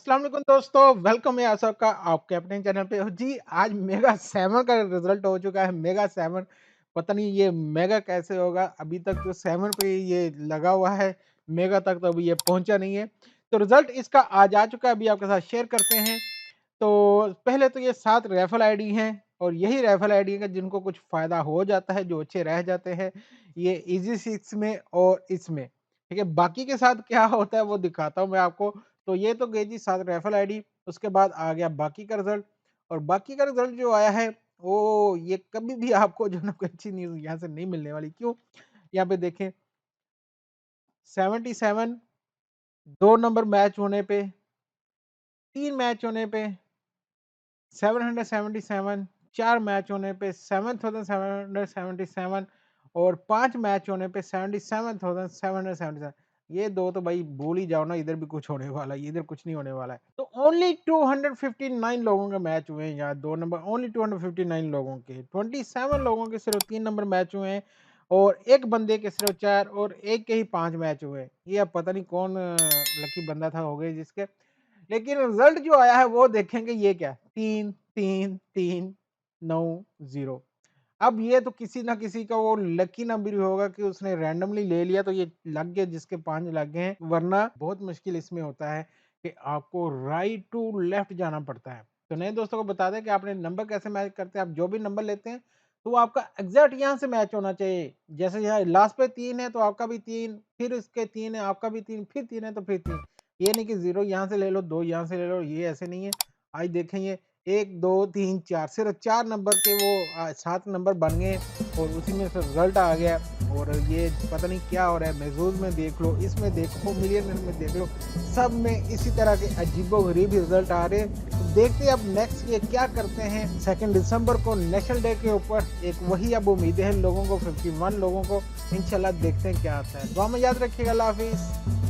अस्सलाम वालेकुम दोस्तों, वेलकम है आप सबका आपके अपने चैनल पे। जी, आज मेगा 7 का रिजल्ट हो चुका है। मेगा 7 पता नहीं ये मेगा कैसे होगा, अभी तक तो 7 पे ये लगा हुआ है, मेगा तक तो अभी ये पहुंचा नहीं है। तो रिजल्ट इसका आज आ चुका है, अभी आपके साथ शेयर करते हैं। तो पहले तो ये 7 रेफल आईडी हैं और यही रेफल आईडी है जिनको कुछ फ़ायदा हो जाता है, जो अच्छे रह जाते हैं, ये ईज़ी 6 में और इसमें, ठीक है? बाकी के साथ क्या होता है वो दिखाता हूँ मैं आपको। तो ये तो गई जी 7 रेफल आईडी, उसके बाद आ गया बाकी का रिज़ल्ट और बाकी का रिज़ल्ट जो आया है, वो ये कभी भी आपको जो है ना कोई अच्छी न्यूज़ यहाँ से नहीं मिलने वाली। क्यों? यहाँ पे देखें 77 2 नंबर मैच होने पे, 3 मैच होने पे 777 4 मैच होने पे 7777 और 5 मैच होने पे 77777। ये दो तो भाई भूल ही जाओ ना, इधर भी कुछ होने वाला है, इधर कुछ नहीं होने वाला है। तो ओनली 259 लोगों के मैच हुए हैं यहाँ, 2 नंबर ओनली 259 लोगों के, 27 लोगों के सिर्फ 3 नंबर मैच हुए हैं और एक बंदे के सिर्फ 4 और एक के ही 5 मैच हुए हैं। ये अब पता नहीं कौन लकी बंदा था हो गए जिसके। लेकिन रिजल्ट जो आया है वो देखेंगे, ये क्या 3 3 3 9 0। अब ये तो किसी ना किसी का वो लकी नंबर ही होगा कि उसने रैंडमली ले लिया तो ये लग गया, जिसके 5 लग गए हैं, वरना बहुत मुश्किल इसमें होता है कि आपको राइट टू लेफ्ट जाना पड़ता है। तो नए दोस्तों को बता दें कि आपने नंबर कैसे मैच करते हैं। आप जो भी नंबर लेते हैं तो वो आपका एग्जैक्ट यहाँ से मैच होना चाहिए। जैसे यहाँ लास्ट पे 3 है तो आपका भी 3, फिर इसके 3 है आपका भी 3, फिर 3 है तो फिर 3। ये नहीं कि 0 यहाँ से ले लो, 2 यहाँ से ले लो, ये ऐसे नहीं है। आज देखें ये 1 2 3 4 सिर्फ 4 नंबर के वो 7 नंबर बन गए और उसी में से रिजल्ट आ गया। और ये पता नहीं क्या हो रहा है, महसूस में देख लो, इसमें देखो, मिलियनर में देख लो, सब में इसी तरह के अजीबो-गरीब रिजल्ट आ रहे हैं। तो देखते हैं अब नेक्स्ट ये क्या करते हैं। 2 दिसंबर को नेशनल डे के ऊपर एक वही अब उम्मीदें हैं लोगों को, 51 लोगों को। इंशाल्लाह देखते हैं क्या आता है। दुआ में याद रखिएगा। अल्लाह हाफिज़।